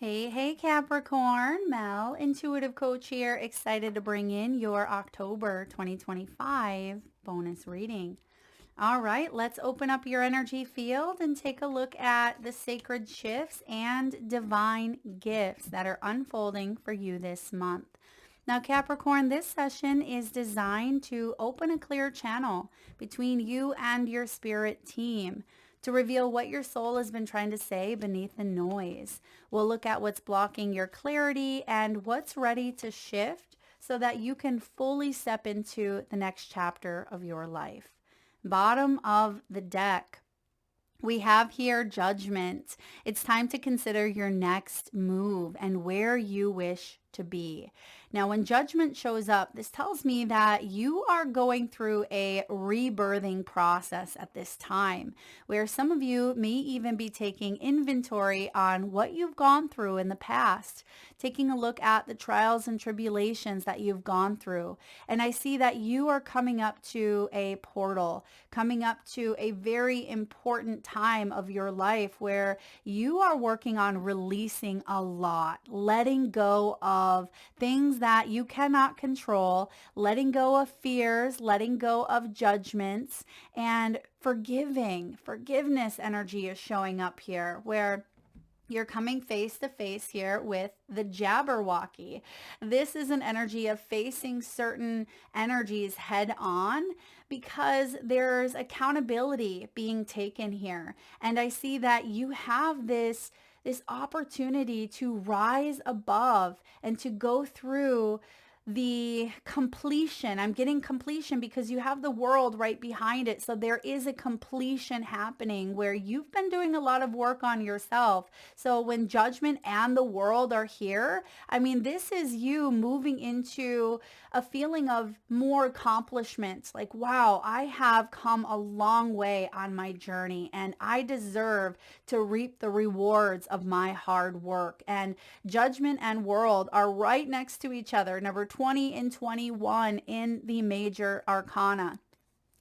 Hey, Capricorn. Mel, intuitive coach here, excited to bring in your October 2025 bonus reading. All right, let's open up your energy field and take a look at the sacred shifts and divine gifts that are unfolding for you this month. Now, Capricorn, this session is designed to open a clear channel between you and your spirit team to reveal what your soul has been trying to say beneath the noise. We'll look at what's blocking your clarity and what's ready to shift so that you can fully step into the next chapter of your life. Bottom of the deck, we have here judgment. It's time to consider your next move and where you wish to be. Now, when judgment shows up, this tells me that you are going through a rebirthing process at this time, where some of you may even be taking inventory on what you've gone through in the past, taking a look at the trials and tribulations that you've gone through. And I see that you are coming up to a portal, coming up to a very important time of your life where you are working on releasing a lot, letting go of things that you cannot control, letting go of fears, letting go of judgments, and forgiveness energy is showing up here where you're coming face to face here with the Jabberwocky. This is an energy of facing certain energies head on because there's accountability being taken here. And I see that you have this opportunity to rise above and to go through the completion. I'm getting completion because you have the world right behind it. So there is a completion happening where you've been doing a lot of work on yourself. So when judgment and the world are here, I mean, this is you moving into a feeling of more accomplishment. Like, wow, I have come a long way on my journey and I deserve to reap the rewards of my hard work. And judgment and world are right next to each other. Number 20 and 21 in the major arcana.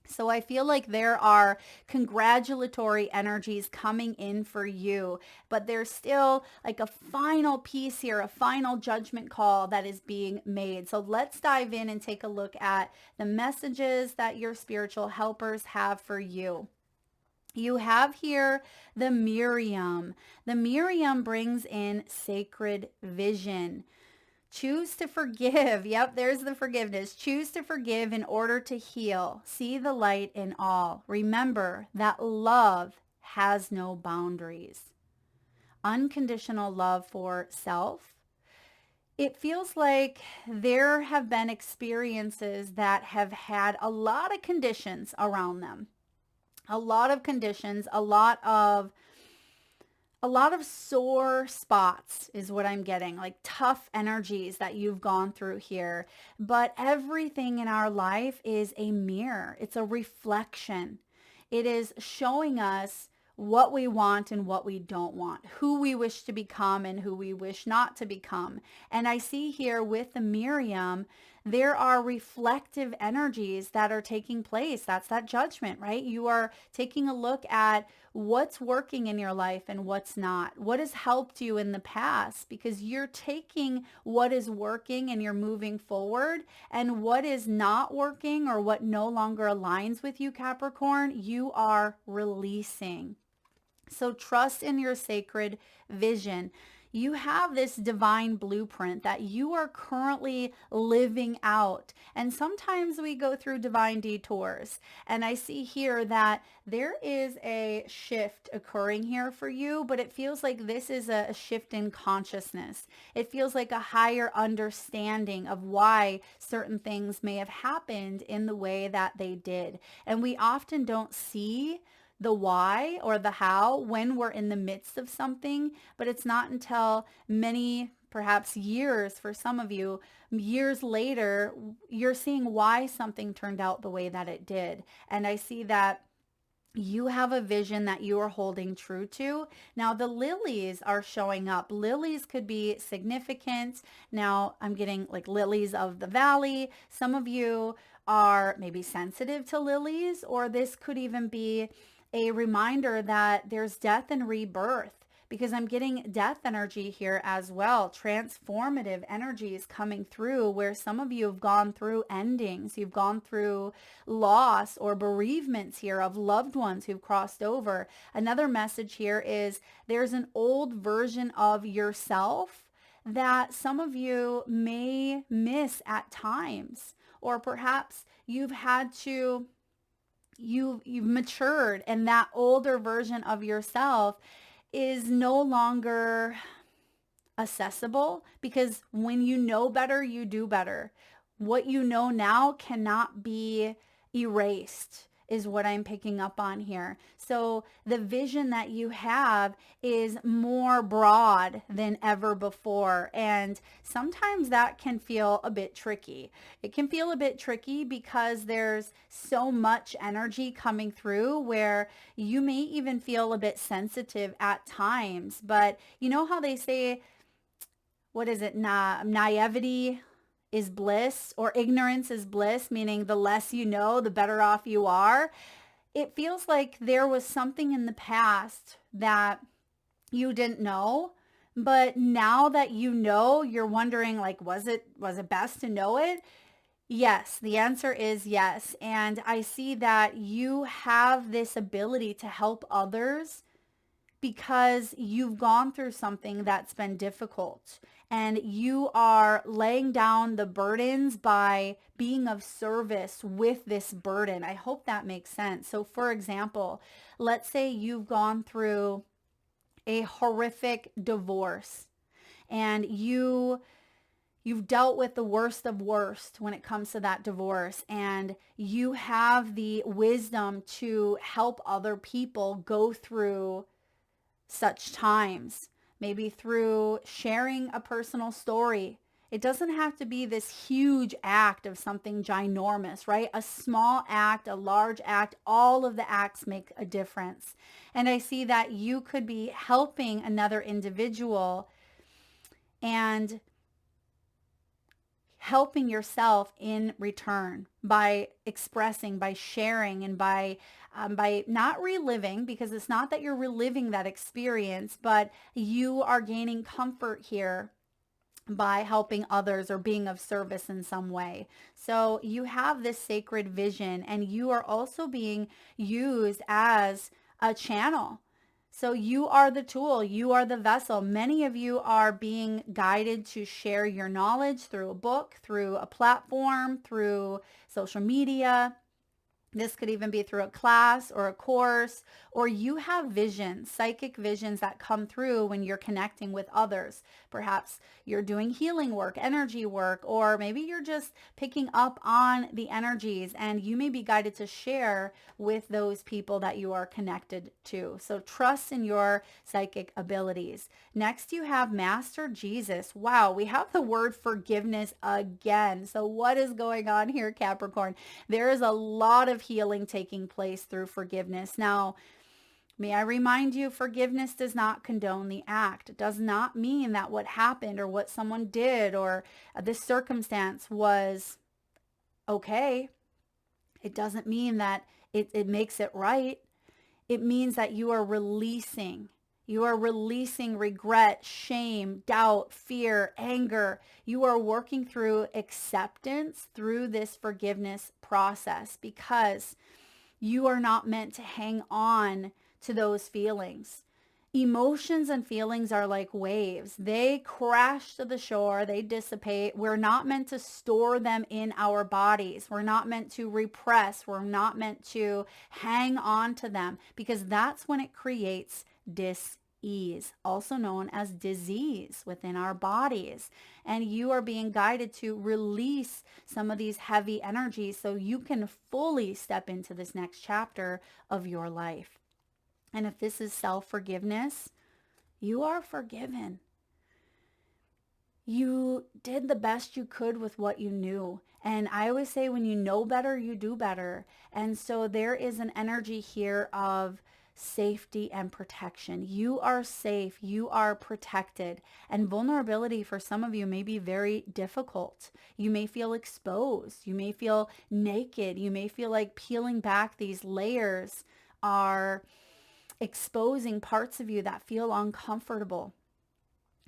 So I feel like there are congratulatory energies coming in for you, but there's still like a final piece here, a final judgment call that is being made. So let's dive in and take a look at the messages that your spiritual helpers have for you. You have here the Miriam. The Miriam brings in sacred vision. Choose to forgive. Yep, there's the forgiveness. Choose to forgive in order to heal. See the light in all. Remember that love has no boundaries. Unconditional love for self. It feels like there have been experiences that have had a lot of conditions around them. A lot of conditions, a lot of sore spots is what I'm getting, like tough energies that you've gone through here. But everything in our life is a mirror. It's a reflection. It is showing us what we want and what we don't want, who we wish to become and who we wish not to become. And I see here with the Miriam, there are reflective energies that are taking place. That's that judgment, right? You are taking a look at what's working in your life and what's not. What has helped you in the past because you're taking what is working and you're moving forward, and what is not working or what no longer aligns with you, Capricorn, you are releasing. So trust in your sacred vision. You have this divine blueprint that you are currently living out. And sometimes we go through divine detours. And I see here that there is a shift occurring here for you, but it feels like this is a shift in consciousness. It feels like a higher understanding of why certain things may have happened in the way that they did. And we often don't see the why or the how when we're in the midst of something, but it's not until many, perhaps years for some of you, years later, you're seeing why something turned out the way that it did. And I see that you have a vision that you are holding true to. Now, the lilies are showing up. Lilies could be significant. Now, I'm getting like lilies of the valley. Some of you are maybe sensitive to lilies, or this could even be a reminder that there's death and rebirth because I'm getting death energy here as well. Transformative energy is coming through, where some of you have gone through endings. You've gone through loss or bereavements here of loved ones who've crossed over. Another message here is there's an old version of yourself that some of you may miss at times, or perhaps you've matured, and that older version of yourself is no longer accessible, because when you know better, you do better. What you know now cannot be erased, is what I'm picking up on here. So the vision that you have is more broad than ever before. And sometimes that can feel a bit tricky. It can feel a bit tricky because there's so much energy coming through where you may even feel a bit sensitive at times. But you know how they say, what is it? Naivety is bliss, or ignorance is bliss, meaning the less you know, the better off you are. It feels like there was something in the past that you didn't know, but now that you know, you're wondering, like, was it best to know it? Yes, the answer is yes. And I see that you have this ability to help others because you've gone through something that's been difficult, and you are laying down the burdens by being of service with this burden. I hope that makes sense. So for example, let's say you've gone through a horrific divorce, and you've dealt with the worst of worst when it comes to that divorce, and you have the wisdom to help other people go through such times, maybe through sharing a personal story. It doesn't have to be this huge act of something ginormous, right? A small act, a large act, all of the acts make a difference. And I see that you could be helping another individual and helping yourself in return by expressing, by sharing, and by not reliving, because it's not that you're reliving that experience, but you are gaining comfort here by helping others or being of service in some way. So you have this sacred vision, and you are also being used as a channel. So you are the tool, you are the vessel. Many of you are being guided to share your knowledge through a book, through a platform, through social media. This could even be through a class or a course, or you have visions, psychic visions that come through when you're connecting with others. Perhaps you're doing healing work, energy work, or maybe you're just picking up on the energies, and you may be guided to share with those people that you are connected to. So trust in your psychic abilities. Next, you have Master Jesus. Wow, we have the word forgiveness again. So what is going on here, Capricorn? There is a lot of healing taking place through forgiveness. Now, may I remind you, forgiveness does not condone the act. It does not mean that what happened or what someone did or this circumstance was okay. It doesn't mean that it makes it right. It means that you are releasing. You are releasing regret, shame, doubt, fear, anger. You are working through acceptance through this forgiveness process, because you are not meant to hang on to those feelings. Emotions and feelings are like waves. They crash to the shore, they dissipate. We're not meant to store them in our bodies. We're not meant to repress. We're not meant to hang on to them, because that's when it creates dis-ease, also known as disease within our bodies. And you are being guided to release some of these heavy energies so you can fully step into this next chapter of your life. And if this is self-forgiveness, you are forgiven. You did the best you could with what you knew. And I always say, when you know better, you do better. And so there is an energy here of safety and protection. You are safe. You are protected. And vulnerability for some of you may be very difficult. You may feel exposed. You may feel naked. You may feel like peeling back these layers are exposing parts of you that feel uncomfortable.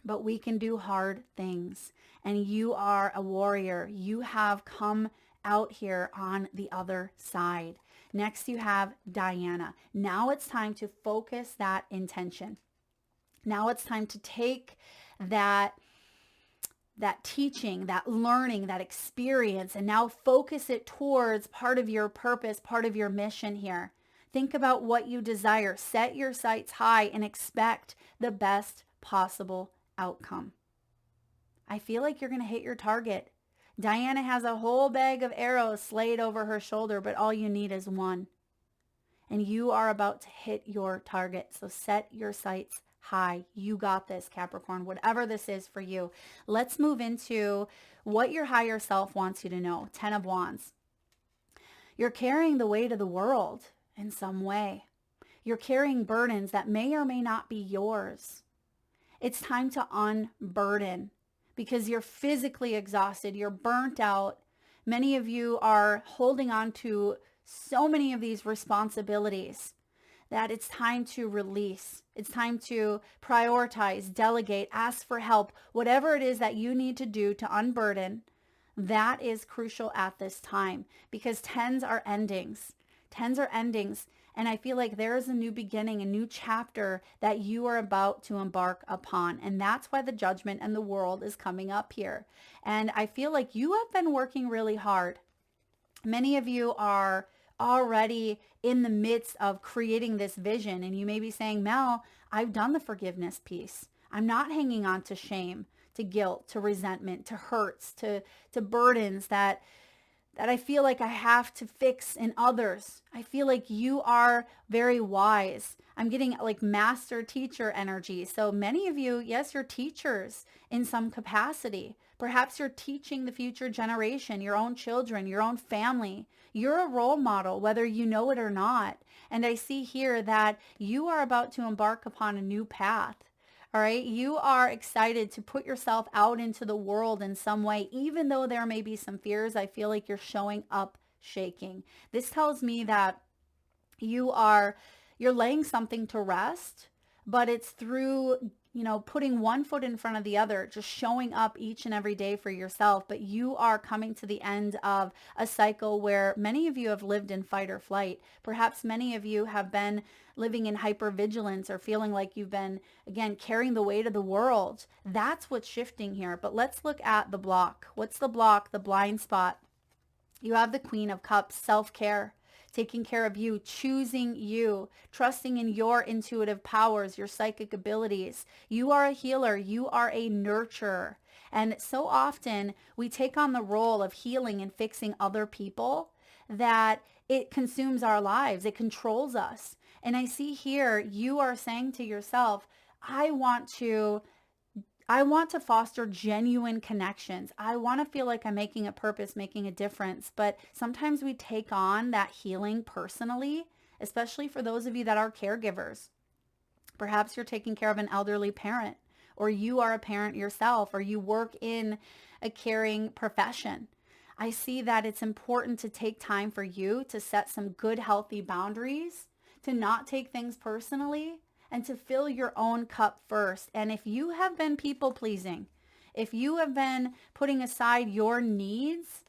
But we can do hard things. And you are a warrior. You have come out here on the other side. Next, you have Diana. Now it's time to focus that intention. Now it's time to take that teaching, that learning, that experience, and now focus it towards part of your purpose, part of your mission here. Think about what you desire. Set your sights high and expect the best possible outcome. I feel like you're going to hit your target. Diana has a whole bag of arrows slayed over her shoulder, but all you need is one. And you are about to hit your target. So set your sights high. You got this, Capricorn, whatever this is for you. Let's move into what your higher self wants you to know. 10 of Wands. You're carrying the weight of the world in some way. You're carrying burdens that may or may not be yours. It's time to unburden because you're physically exhausted. You're burnt out. Many of you are holding on to so many of these responsibilities that it's time to release. It's time to prioritize, delegate, ask for help, whatever it is that you need to do to unburden. That is crucial at this time because 10s are endings. 10s are endings. And I feel like there is a new beginning, a new chapter that you are about to embark upon. And that's why the judgment and the world is coming up here. And I feel like you have been working really hard. Many of you are already in the midst of creating this vision. And you may be saying, Mel, I've done the forgiveness piece. I'm not hanging on to shame, to guilt, to resentment, to hurts, to burdens that I feel like I have to fix in others. I feel like you are very wise. I'm getting like master teacher energy. So many of you, yes, you're teachers in some capacity. Perhaps you're teaching the future generation, your own children, your own family. You're a role model, whether you know it or not. And I see here that you are about to embark upon a new path. All right. You are excited to put yourself out into the world in some way, even though there may be some fears. I feel like you're showing up shaking. This tells me that you're laying something to rest, but it's through, putting one foot in front of the other, just showing up each and every day for yourself. But you are coming to the end of a cycle where many of you have lived in fight or flight. Perhaps many of you have been living in hypervigilance or feeling like you've been, again, carrying the weight of the world. That's what's shifting here. But let's look at the block. What's the block? The blind spot. You have the Queen of Cups, self-care. Taking care of you, choosing you, trusting in your intuitive powers, your psychic abilities. You are a healer. You are a nurturer. And so often we take on the role of healing and fixing other people that it consumes our lives. It controls us. And I see here you are saying to yourself, I want to foster genuine connections. I want to feel like I'm making a purpose, making a difference. But sometimes we take on that healing personally, especially for those of you that are caregivers. Perhaps you're taking care of an elderly parent, or you are a parent yourself, or you work in a caring profession. I see that it's important to take time for you to set some good, healthy boundaries, to not take things personally, and to fill your own cup first. And if you have been people pleasing, if you have been putting aside your needs,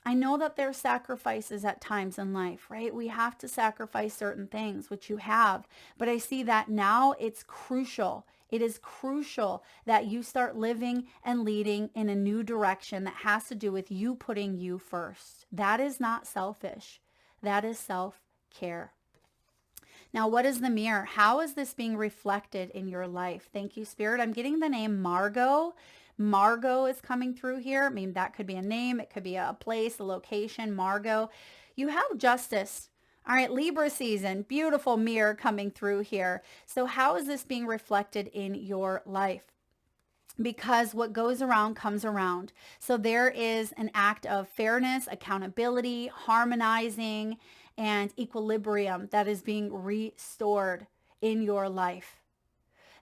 I know that there's sacrifices at times in life, right? We have to sacrifice certain things, which you have. But I see that now it's crucial. It is crucial that you start living and leading in a new direction that has to do with you putting you first. That is not selfish. That is self-care. Now, what is the mirror? How is this being reflected in your life? Thank you, Spirit. I'm getting the name Margot. Margot is coming through here. I mean, that could be a name. It could be a place, a location, Margot. You have justice. All right, Libra season, beautiful mirror coming through here. So how is this being reflected in your life? Because what goes around comes around. So there is an act of fairness, accountability, harmonizing, and equilibrium that is being restored in your life.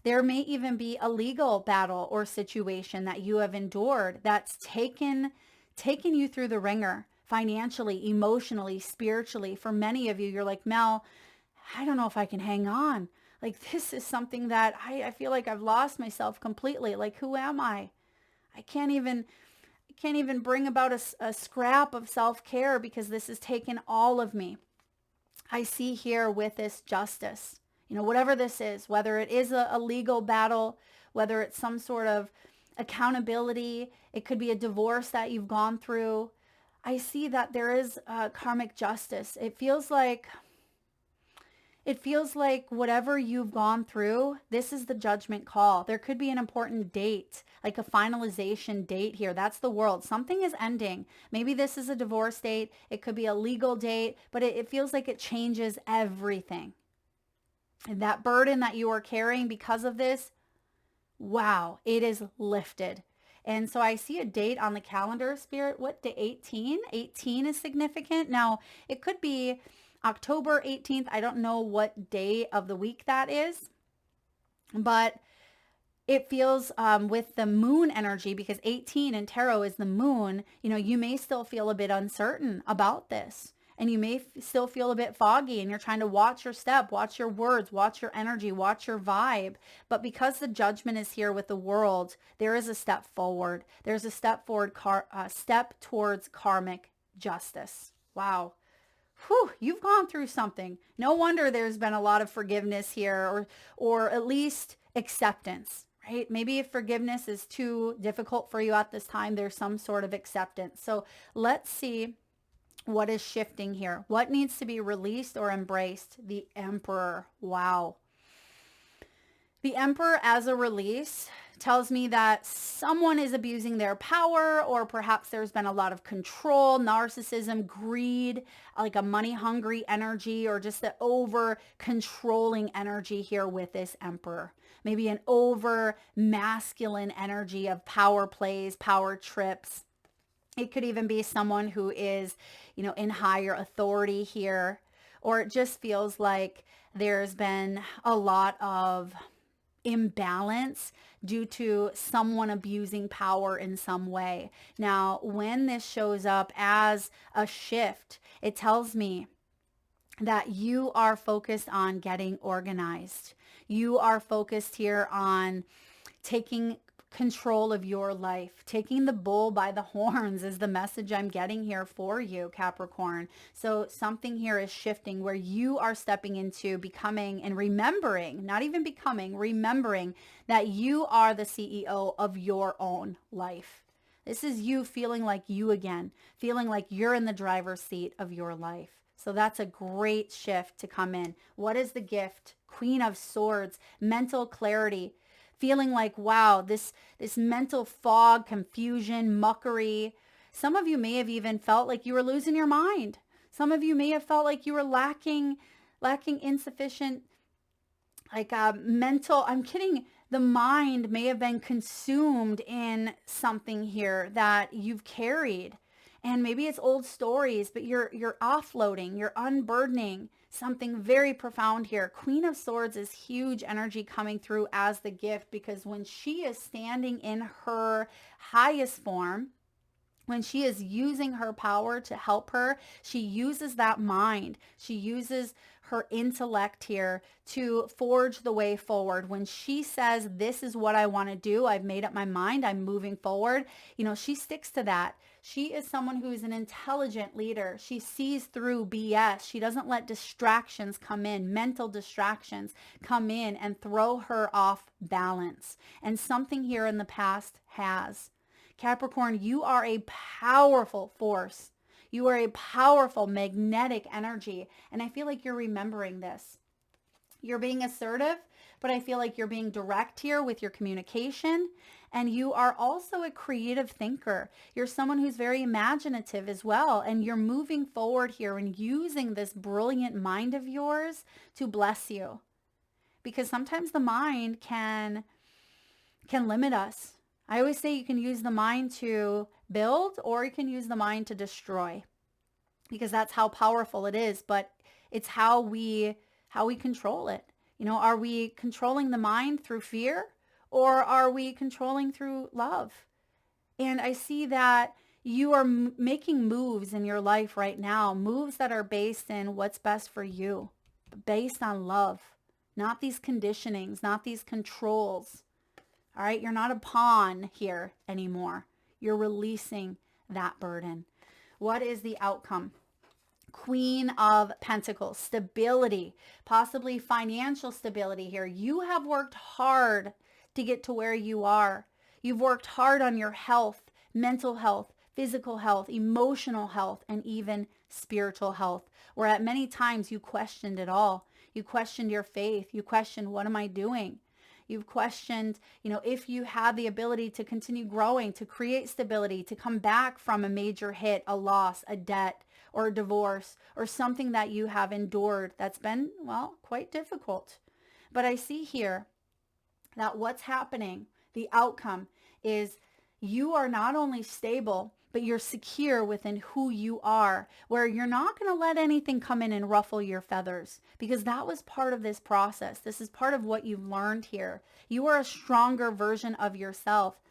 There may even be a legal battle or situation that you have endured that's taken you through the ringer financially, emotionally, spiritually. For many of you, you're like, Mel, I don't know if I can hang on. Like this is something that I feel like I've lost myself completely. Like who am I? I can't even bring about a scrap of self-care because this has taken all of me. I see here with this justice, whatever this is, whether it is a legal battle, whether it's some sort of accountability, it could be a divorce that you've gone through. I see that there is karmic justice. It feels like whatever you've gone through, this is the judgment call. There could be an important date, like a finalization date here. That's the world. Something is ending. Maybe this is a divorce date. It could be a legal date, but it feels like it changes everything. And that burden that you are carrying because of this, wow, it is lifted. And so I see a date on the calendar, Spirit. What, the 18? 18 is significant. Now, it could be October 18th. I don't know what day of the week that is, but it feels with the moon energy, because 18 in tarot is the moon, you may still feel a bit uncertain about this. And you may still feel a bit foggy, and you're trying to watch your step, watch your words, watch your energy, watch your vibe. But because the judgment is here with the world, there is a step forward. There's a step forward, step towards karmic justice. Wow. Whew, you've gone through something. No wonder there's been a lot of forgiveness here, or at least acceptance, right? Maybe if forgiveness is too difficult for you at this time, there's some sort of acceptance. So let's see what is shifting here. What needs to be released or embraced? The Emperor. Wow. The Emperor as a release tells me that someone is abusing their power, or perhaps there's been a lot of control, narcissism, greed, like a money hungry energy, or just the over controlling energy here with this Emperor. Maybe an over masculine energy of power plays, power trips. It could even be someone who is, in higher authority here, or it just feels like there's been a lot of imbalance due to someone abusing power in some way. Now, when this shows up as a shift, it tells me that you are focused on getting organized. You are focused here on taking control of your life. Taking the bull by the horns is the message I'm getting here for you, Capricorn. So something here is shifting where you are stepping into becoming and remembering, not even becoming, remembering that you are the CEO of your own life. This is you feeling like you again, feeling like you're in the driver's seat of your life. So that's a great shift to come in. What is the gift? Queen of Swords, mental clarity. Feeling like, wow, this mental fog, confusion, muckery. Some of you may have even felt like you were losing your mind. Some of you may have felt like you were lacking insufficient, mental, I'm kidding. The mind may have been consumed in something here that you've carried. And maybe it's old stories, but you're offloading, you're unburdening something very profound here. Queen of Swords is huge energy coming through as the gift, because when she is standing in her highest form, when she is using her power to help her, she uses that mind. She uses her intellect here to forge the way forward. When she says, this is what I want to do, I've made up my mind, I'm moving forward, she sticks to that. She is someone who is an intelligent leader. She sees through BS. She doesn't let distractions come in, mental distractions come in and throw her off balance. And something here in the past has. Capricorn, you are a powerful force. You are a powerful magnetic energy. And I feel like you're remembering this. You're being assertive, but I feel like you're being direct here with your communication. And you are also a creative thinker. You're someone who's very imaginative as well. And you're moving forward here and using this brilliant mind of yours to bless you. Because sometimes the mind can limit us. I always say you can use the mind to build, or you can use the mind to destroy, because that's how powerful it is. But it's how we control it. Are we controlling the mind through fear, or are we controlling through love? And I see that you are making moves in your life right now, moves that are based in what's best for you. based on love, not these conditionings, not these controls. All right, you're not a pawn here anymore. You're releasing that burden. What is the outcome? Queen of Pentacles, stability, possibly financial stability here. You have worked hard to get to where you are. You've worked hard on your health, mental health, physical health, emotional health, and even spiritual health, where at many times you questioned it all. You questioned your faith. You questioned, what am I doing? You've questioned, if you have the ability to continue growing, to create stability, to come back from a major hit, a loss, a debt, or a divorce, or something that you have endured that's been, well, quite difficult. But I see here that what's happening, the outcome is you are not only stable, but you're secure within who you are, where you're not going to let anything come in and ruffle your feathers, because that was part of this process. This is part of what you've learned here. You are a stronger version of yourself.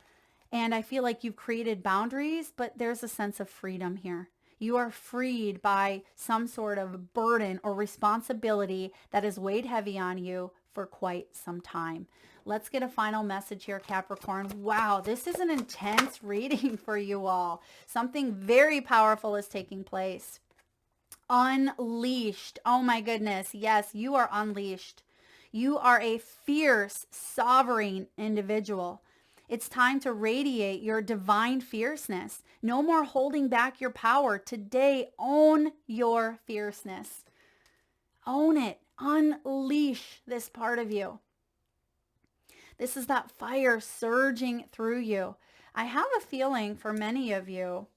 And I feel like you've created boundaries, but there's a sense of freedom here. You are freed by some sort of burden or responsibility that has weighed heavy on you for quite some time. Let's get a final message here, Capricorn. Wow, this is an intense reading for you all. Something very powerful is taking place. Unleashed. Oh my goodness. Yes, you are unleashed. You are a fierce, sovereign individual. It's time to radiate your divine fierceness. No more holding back your power. Today, own your fierceness. Own it. Unleash this part of you. This is that fire surging through you. I have a feeling for many of you,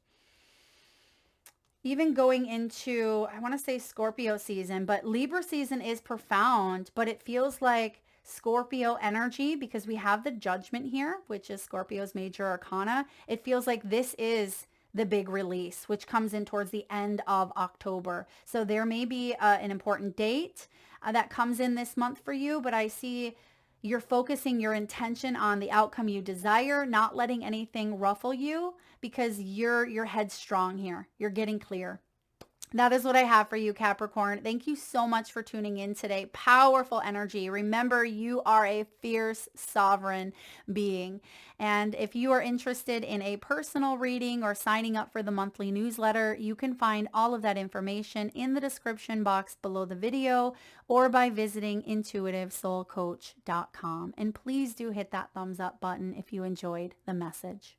even going into, I want to say Scorpio season, but Libra season is profound, but it feels like Scorpio energy, because we have the Judgment here, which is Scorpio's major arcana. It feels like this is the big release, which comes in towards the end of October. So there may be an important date that comes in this month for you, but I see you're focusing your intention on the outcome you desire, not letting anything ruffle you, because you're headstrong here. You're getting clear. That is what I have for you, Capricorn. Thank you so much for tuning in today. Powerful energy. Remember, you are a fierce, sovereign being. And if you are interested in a personal reading or signing up for the monthly newsletter, you can find all of that information in the description box below the video or by visiting intuitivesoulcoach.com. And please do hit that thumbs up button if you enjoyed the message.